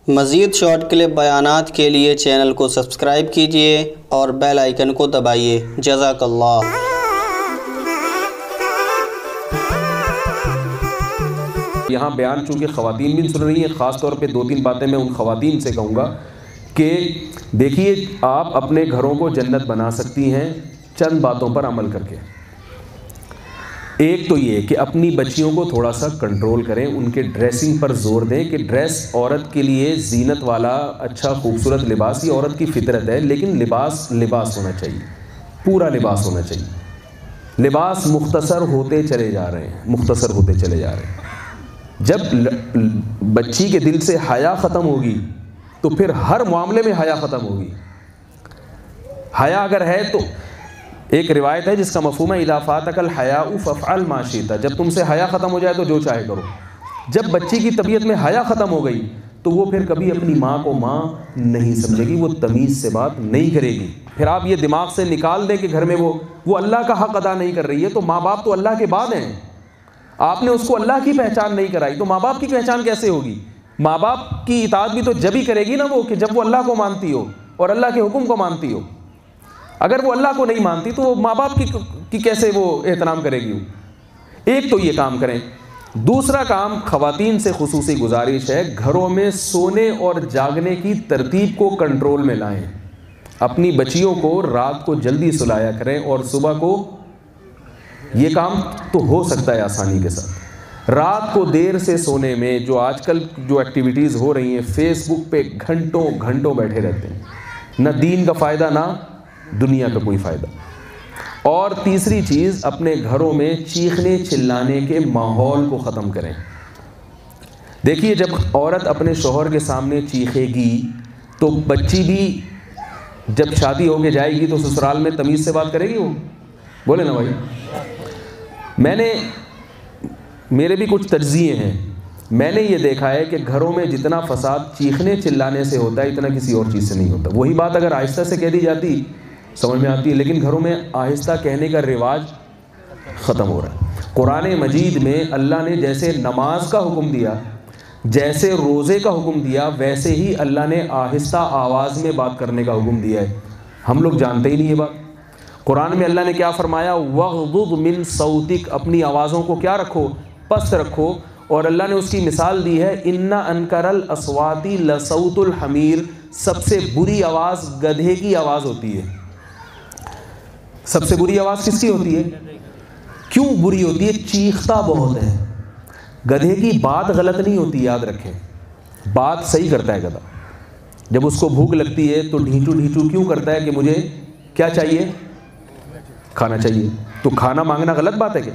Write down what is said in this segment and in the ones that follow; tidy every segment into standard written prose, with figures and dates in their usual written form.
مزید short clip بیانات کے لیے چینل کو سبسکرائب کیجیے اور بیل آئیکن کو دبائیے۔ جزاک اللہ۔ یہاں بیان چونکہ خواتین بھی سن رہی ہیں، خاص طور پہ 2-3 باتیں میں ان خواتین سے کہوں گا کہ دیکھیے آپ اپنے گھروں کو جنت بنا سکتی ہیں چند باتوں پر عمل کر کے۔ ایک تو یہ کہ اپنی بچیوں کو تھوڑا سا کنٹرول کریں، ان کے ڈریسنگ پر زور دیں کہ ڈریس عورت کے لیے زینت والا اچھا خوبصورت لباس یہ عورت کی فطرت ہے، لیکن لباس ہونا چاہیے، پورا لباس ہونا چاہیے۔ لباس مختصر ہوتے چلے جا رہے ہیں۔ جب بچی کے دل سے حیا ختم ہوگی تو پھر ہر معاملے میں حیا ختم ہوگی۔ حیا اگر ہے تو ایک روایت ہے جس کا مفہوم ہے اذا فاتک الحیاء فافعل ما شئت، جب تم سے حیا ختم ہو جائے تو جو چاہے کرو۔ جب بچی کی طبیعت میں حیا ختم ہو گئی تو وہ پھر کبھی اپنی ماں کو ماں نہیں سمجھے گی، وہ تمیز سے بات نہیں کرے گی۔ پھر آپ یہ دماغ سے نکال دیں کہ گھر میں وہ اللہ کا حق ادا نہیں کر رہی ہے، تو ماں باپ تو اللہ کے بعد ہیں، آپ نے اس کو اللہ کی پہچان نہیں کرائی تو ماں باپ کی پہچان کیسے ہوگی؟ ماں باپ کی اطاعت بھی تو جب ہی کرے گی نا وہ، کہ جب وہ اللہ کو مانتی ہو اور اللہ کے حکم کو مانتی ہو۔ اگر وہ اللہ کو نہیں مانتی تو وہ ماں باپ کی کیسے وہ احترام کرے گی؟ ایک تو یہ کام کریں۔ دوسرا کام خواتین سے خصوصی گزارش ہے، گھروں میں سونے اور جاگنے کی ترتیب کو کنٹرول میں لائیں۔ اپنی بچیوں کو رات کو جلدی سلایا کریں اور صبح کو، یہ کام تو ہو سکتا ہے آسانی کے ساتھ۔ رات کو دیر سے سونے میں جو آج کل جو ایکٹیویٹیز ہو رہی ہیں، فیس بک پہ گھنٹوں گھنٹوں بیٹھے رہتے ہیں، نہ دین کا فائدہ نہ دنیا کا کوئی فائدہ۔ اور تیسری چیز، اپنے گھروں میں چیخنے چلانے کے ماحول کو ختم کریں۔ دیکھیے جب عورت اپنے شوہر کے سامنے چیخے گی تو بچی بھی جب شادی ہو کے جائے گی تو سسرال میں تمیز سے بات کرے گی، وہ بولے نا بھائی۔ میرے بھی کچھ تجزیے ہیں، میں نے یہ دیکھا ہے کہ گھروں میں جتنا فساد چیخنے چلانے سے ہوتا ہے اتنا کسی اور چیز سے نہیں ہوتا۔ وہی بات اگر آہستہ سے کہہ دی جاتی سمجھ میں آتی ہے، لیکن گھروں میں آہستہ کہنے کا رواج ختم ہو رہا ہے۔ قرآن مجید میں اللہ نے جیسے نماز کا حکم دیا، جیسے روزے کا حکم دیا، ویسے ہی اللہ نے آہستہ آواز میں بات کرنے کا حکم دیا ہے۔ ہم لوگ جانتے ہی نہیں یہ بات۔ قرآن میں اللہ نے کیا فرمایا؟ وَغْضُضْ مِن صَوْتِكَ، اپنی آوازوں کو کیا رکھو؟ پست رکھو۔ اور اللہ نے اس کی مثال دی ہے اِنَّ أَنْكَرَ الْأَصْوَاتِ لَصَوْتُ الْحَمِيرِ، سب سے بری آواز گدھے کی آواز ہوتی ہے۔ سب سے بری آواز کس کی ہوتی ہے؟ کیوں بری ہوتی ہے؟ چیختا بہت ہے۔ گدھے کی بات غلط نہیں ہوتی، یاد رکھیں، بات صحیح کرتا ہے گدھا۔ جب اس کو بھوک لگتی ہے تو ڈھیچو ڈھیچو کیوں کرتا ہے کہ مجھے کیا چاہیے؟ کھانا چاہیے۔ تو کھانا مانگنا غلط بات ہے کیا؟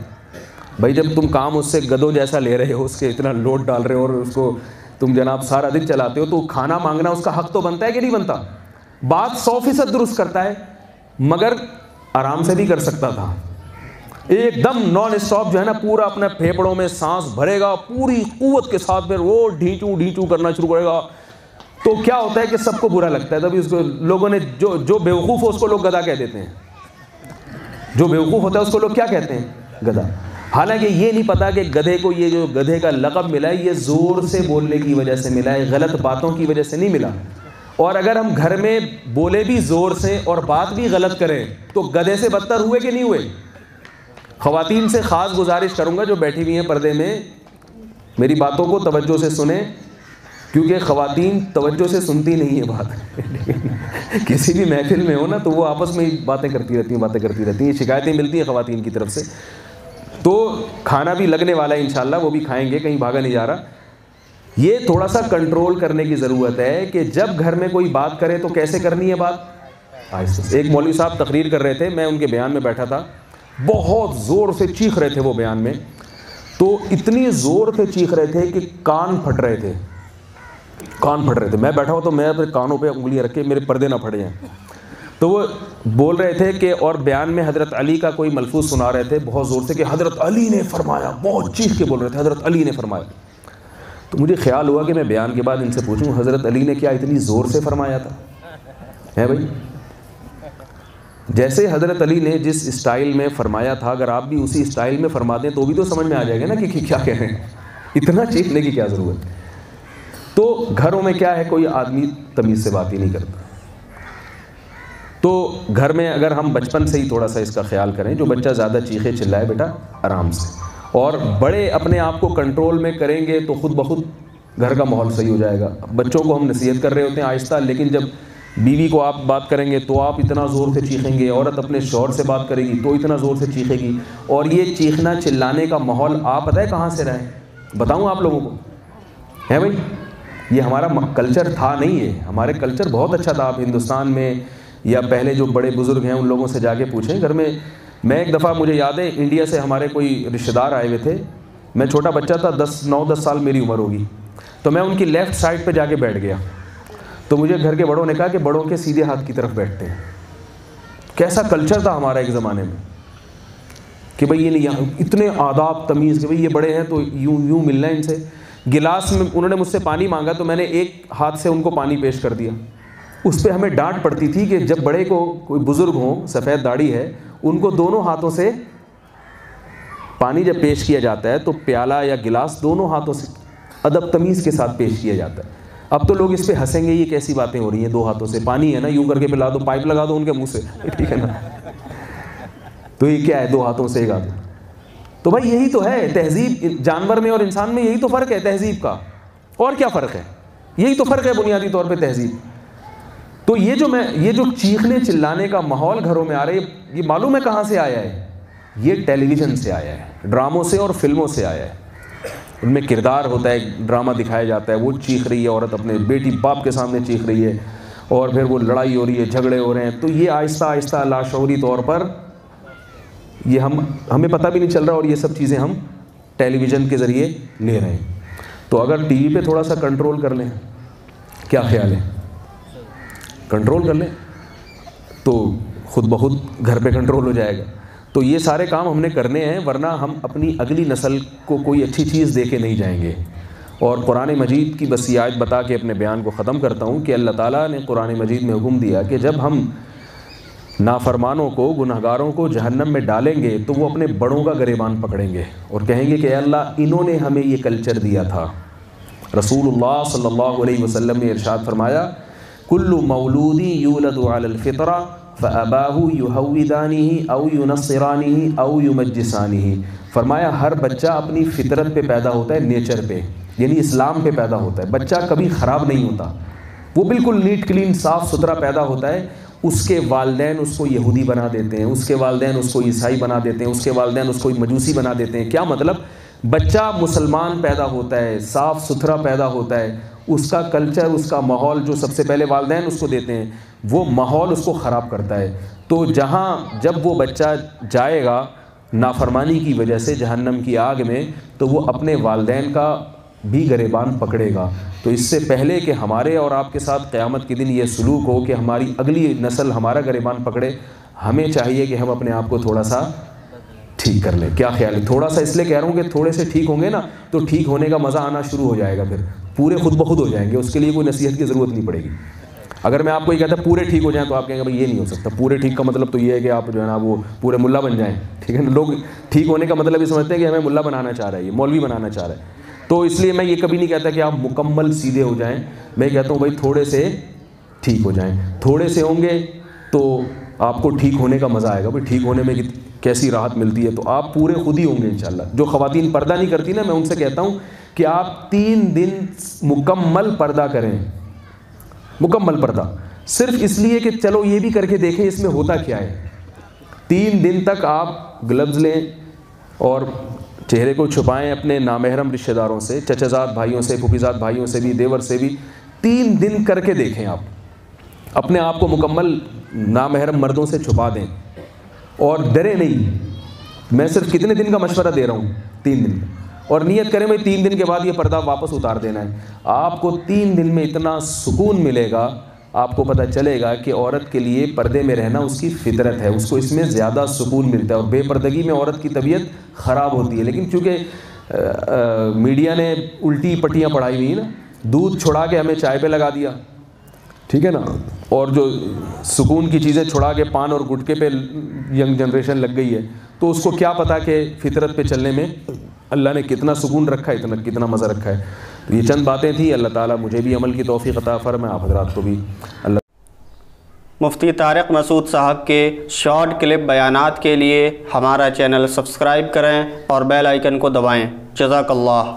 بھائی جب تم کام اس سے گدھوں جیسا لے رہے ہو، اس کے اتنا لوڈ ڈال رہے ہو اور اس کو تم جناب سارا دن چلاتے ہو، تو کھانا مانگنا اس کا حق تو بنتا ہے کہ نہیں بنتا؟ بات 100% درست کرتا ہے، مگر آرام سے بھی کر سکتا تھا۔ ایک دم نان اسٹاپ جو ہے نا، پورا اپنے پھیپڑوں میں سانس بھرے گا پوری قوت کے ساتھ، پھر وہ ڈھیچو ڈھیچو کرنا شروع کرے گا تو کیا ہوتا ہے کہ سب کو برا لگتا ہے۔ تبھی اس کو لوگوں نے جو بیوقوف ہو اس کو لوگ گدھا کہہ دیتے ہیں۔ جو بیوقوف ہوتا ہے اس کو لوگ کیا کہتے ہیں؟ گدھا۔ حالانکہ یہ نہیں پتا کہ گدھے کو یہ جو گدھے کا لقب ملا ہے یہ زور سے بولنے کی وجہ سے ملا ہے، غلط باتوں کی وجہ سے نہیں ملا۔ اور اگر ہم گھر میں بولے بھی زور سے اور بات بھی غلط کریں تو گدھے سے بدتر ہوئے کہ نہیں ہوئے؟ خواتین سے خاص گزارش کروں گا جو بیٹھی ہوئی ہیں پردے میں، میری باتوں کو توجہ سے سنیں، کیونکہ خواتین توجہ سے سنتی نہیں ہے بات۔ کسی بھی محفل میں ہو نا تو وہ آپس میں باتیں کرتی رہتی ہیں، شکایتیں ملتی ہیں خواتین کی طرف سے۔ تو کھانا بھی لگنے والا ہے انشاءاللہ، وہ بھی کھائیں گے، کہیں بھاگا نہیں جا رہا۔ یہ تھوڑا سا کنٹرول کرنے کی ضرورت ہے کہ جب گھر میں کوئی بات کرے تو کیسے کرنی ہے بات؟ آہستہ۔ ایک مولوی صاحب تقریر کر رہے تھے، میں ان کے بیان میں بیٹھا تھا، بہت زور سے چیخ رہے تھے وہ بیان میں، تو اتنی زور سے چیخ رہے تھے کہ کان پھٹ رہے تھے۔ میں بیٹھا ہوا تو میں اپنے کانوں پہ انگلیاں رکھ کے میرے پردے نہ پھٹ جائیں۔ تو وہ بول رہے تھے کہ اور بیان میں حضرت علی کا کوئی ملفوظ سنا رہے تھے بہت زور سے کہ حضرت علی نے فرمایا، بہت چیخ کے بول رہے تھے حضرت علی نے فرمایا۔ تو مجھے خیال ہوا کہ میں بیان کے بعد ان سے پوچھوں حضرت علی نے کیا اتنی زور سے فرمایا تھا؟ ہے بھائی، جیسے حضرت علی نے جس اسٹائل میں فرمایا تھا اگر آپ بھی اسی اسٹائل میں فرما دیں تو بھی تو سمجھ میں آ جائے گا نا کہ کیا کہہ رہے ہیں، اتنا چیخنے کی کیا ضرورت ہے۔ تو گھروں میں کیا ہے, کوئی آدمی تمیز سے بات ہی نہیں کرتا. تو گھر میں اگر ہم بچپن سے ہی تھوڑا سا اس کا خیال کریں, جو بچہ زیادہ چیخے چلائے بیٹا آرام سے, اور بڑے اپنے آپ کو کنٹرول میں کریں گے تو خود بخود گھر کا ماحول صحیح ہو جائے گا. بچوں کو ہم نصیحت کر رہے ہوتے ہیں آہستہ, لیکن جب بیوی کو آپ بات کریں گے تو آپ اتنا زور سے چیخیں گے, عورت اپنے شوہر سے بات کرے گی تو اتنا زور سے چیخے گی, اور یہ چیخنا چلانے کا ماحول آپ پتہ ہے کہاں سے رہے, بتاؤں آپ لوگوں کو ہے بھائی, یہ ہمارا کلچر تھا نہیں ہے. ہمارے کلچر بہت اچھا تھا. آپ ہندوستان میں یا پہلے جو بڑے بزرگ ہیں ان لوگوں سے جا کے پوچھیں گھر میں. میں ایک دفعہ مجھے یاد ہے انڈیا سے ہمارے کوئی رشتہ دار آئے ہوئے تھے, میں چھوٹا بچہ تھا, 9-10 سال میری عمر ہوگی, تو میں ان کی لیفٹ سائڈ پہ جا کے بیٹھ گیا. تو مجھے گھر کے بڑوں نے کہا کہ بڑوں کے سیدھے ہاتھ کی طرف بیٹھتے ہیں. کیسا کلچر تھا ہمارا ایک زمانے میں کہ بھئی یہ نہیں, اتنے آداب تمیز کہ بھئی یہ بڑے ہیں تو یوں ملنا ہے ان سے. گلاس میں انہوں نے مجھ سے پانی مانگا تو میں نے ایک ہاتھ سے ان کو پانی پیش کر دیا. اس پہ ہمیں ڈانٹ پڑتی تھی کہ جب بڑے کو, کوئی بزرگ ہوں, سفید داڑھی ہے, ان کو دونوں ہاتھوں سے پانی جب پیش کیا جاتا ہے تو پیالہ یا گلاس دونوں ہاتھوں سے ادب تمیز کے ساتھ پیش کیا جاتا ہے. اب تو لوگ اس پہ ہنسیں گے, یہ کیسی باتیں ہو رہی ہیں, 2 ہاتھوں سے پانی ہے نا, یوں کر کے پلا دو, پائپ لگا دو ان کے منہ سے, ٹھیک ہے نا, تو یہ کیا ہے 2 ہاتھوں سے 1 ہاتھ. تو بھائی یہی تو ہے تہذیب. جانور میں اور انسان میں یہی تو فرق ہے تہذیب کا, اور کیا فرق ہے, یہی تو فرق ہے بنیادی طور پہ تہذیب. تو یہ جو چیخنے چلانے کا ماحول گھروں میں آ رہا ہے, یہ معلوم ہے کہاں سے آیا ہے, یہ ٹیلی ویژن سے آیا ہے, ڈراموں سے اور فلموں سے آیا ہے. ان میں کردار ہوتا ہے, ڈرامہ دکھایا جاتا ہے, وہ چیخ رہی ہے عورت, اپنے بیٹی باپ کے سامنے چیخ رہی ہے, اور پھر وہ لڑائی ہو رہی ہے, جھگڑے ہو رہے ہیں. تو یہ آہستہ آہستہ لاشعوری طور پر یہ ہمیں پتہ بھی نہیں چل رہا, اور یہ سب چیزیں ہم ٹیلی ویژن کے ذریعے لے رہے ہیں. تو اگر ٹی وی پہ تھوڑا سا کنٹرول کر لیں, کیا خیال ہے, کنٹرول کر لیں تو خود بخود گھر پہ کنٹرول ہو جائے گا. تو یہ سارے کام ہم نے کرنے ہیں, ورنہ ہم اپنی اگلی نسل کو کوئی اچھی چیز دے کے نہیں جائیں گے. اور قرآن مجید کی بس یہ آیت بتا کے اپنے بیان کو ختم کرتا ہوں کہ اللہ تعالیٰ نے قرآن مجید میں حکم دیا کہ جب ہم نافرمانوں کو, گنہگاروں کو جہنم میں ڈالیں گے تو وہ اپنے بڑوں کا گریبان پکڑیں گے اور کہیں گے کہ اے اللہ انہوں نے ہمیں یہ کلچر دیا تھا. رسول اللہ صلی اللہ علیہ وسلم نے ارشاد فرمایا کل مولود یولد علی الفطرہ فاباہ یہودانہ او ینصرانہ او یمجسانہ. فرمایا ہر بچہ اپنی فطرت پہ پیدا ہوتا ہے, نیچر پہ, یعنی اسلام پہ پیدا ہوتا ہے. بچہ کبھی خراب نہیں ہوتا, وہ بالکل نیٹ کلین صاف ستھرا پیدا ہوتا ہے. اس کے والدین اس کو یہودی بنا دیتے ہیں, اس کے والدین اس کو عیسائی بنا دیتے ہیں, اس کے والدین اس کو مجوسی بنا دیتے ہیں. کیا مطلب, بچہ مسلمان پیدا ہوتا ہے, صاف ستھرا پیدا ہوتا ہے, اس کا کلچر, اس کا ماحول جو سب سے پہلے والدین اس کو دیتے ہیں, وہ ماحول اس کو خراب کرتا ہے. تو جب وہ بچہ جائے گا نافرمانی کی وجہ سے جہنم کی آگ میں, تو وہ اپنے والدین کا بھی گریبان پکڑے گا. تو اس سے پہلے کہ ہمارے اور آپ کے ساتھ قیامت کے دن یہ سلوک ہو کہ ہماری اگلی نسل ہمارا گریبان پکڑے, ہمیں چاہیے کہ ہم اپنے آپ کو تھوڑا سا ٹھیک کر لیں. کیا خیال ہے, تھوڑا سا اس لیے کہہ رہا ہوں کہ تھوڑے سے ٹھیک ہوں گے نا تو ٹھیک ہونے کا مزہ آنا شروع ہو جائے گا, پھر پورے خود بخود ہو جائیں گے, اس کے لیے کوئی نصیحت کی ضرورت نہیں پڑے گی. اگر میں آپ کو یہ کہتا پورے ٹھیک ہو جائیں تو آپ کہیں گے بھائی یہ نہیں ہو سکتا. پورے ٹھیک کا مطلب تو یہ ہے کہ آپ جو ہے نا وہ پورے ملا بن جائیں, ٹھیک ہے نا. لوگ ٹھیک ہونے کا مطلب یہ سمجھتے ہیں کہ ہمیں ملا بنانا چاہ رہا ہے, یہ مولوی بنانا چاہ رہا ہے. تو اس لیے میں یہ کبھی نہیں کہتا کہ آپ مکمل سیدھے ہو جائیں, میں کہتا ہوں بھائی تھوڑے سے ٹھیک ہو جائیں. تھوڑے سے ہوں گے تو آپ کو ٹھیک ہونے کا مزہ آئے گا. بھائی ٹھیک ہونے میں کیسی راحت ملتی ہے, تو آپ پورے خود ہی ہوں گے انشاءاللہ. جو خواتین پردہ نہیں کرتی نا, میں ان سے کہتا ہوں کہ آپ 3 دن مکمل پردہ کریں, مکمل پردہ, صرف اس لیے کہ چلو یہ بھی کر کے دیکھیں اس میں ہوتا کیا ہے. 3 دن تک آپ گلوز لیں اور چہرے کو چھپائیں اپنے نامحرم رشتہ داروں سے, چچا زاد بھائیوں سے, پھوپھی زاد بھائیوں سے بھی, دیور سے بھی. 3 دن کر کے دیکھیں, آپ اپنے آپ کو مکمل نامحرم مردوں سے چھپا دیں اور ڈرے نہیں. میں صرف کتنے دن کا مشورہ دے رہا ہوں, 3 دن, اور نیت کریں بھائی 3 دن کے بعد یہ پردہ واپس اتار دینا ہے. آپ کو 3 دن میں اتنا سکون ملے گا, آپ کو پتہ چلے گا کہ عورت کے لیے پردے میں رہنا اس کی فطرت ہے, اس کو اس میں زیادہ سکون ملتا ہے. اور بے پردگی میں عورت کی طبیعت خراب ہوتی ہے. لیکن چونکہ میڈیا نے الٹی پٹیاں پڑھائی ہوئی نا, دودھ چھڑا کے ہمیں چائے پہ لگا دیا, ٹھیک ہے نا, اور جو سکون کی چیزیں چھڑا کے پان اور گٹکے پہ ینگ جنریشن لگ گئی ہے, تو اس کو کیا پتہ کہ فطرت پہ چلنے میں اللہ نے کتنا سکون رکھا ہے, کتنا مزہ رکھا ہے. تو یہ چند باتیں تھیں. اللہ تعالیٰ مجھے بھی عمل کی توفیق عطا فرمائے، آپ حضرات کو بھی. اللہ مفتی طارق مسعود صاحب کے شارٹ کلپ بیانات کے لیے ہمارا چینل سبسکرائب کریں اور بیل آئیکن کو دبائیں. جزاک اللہ.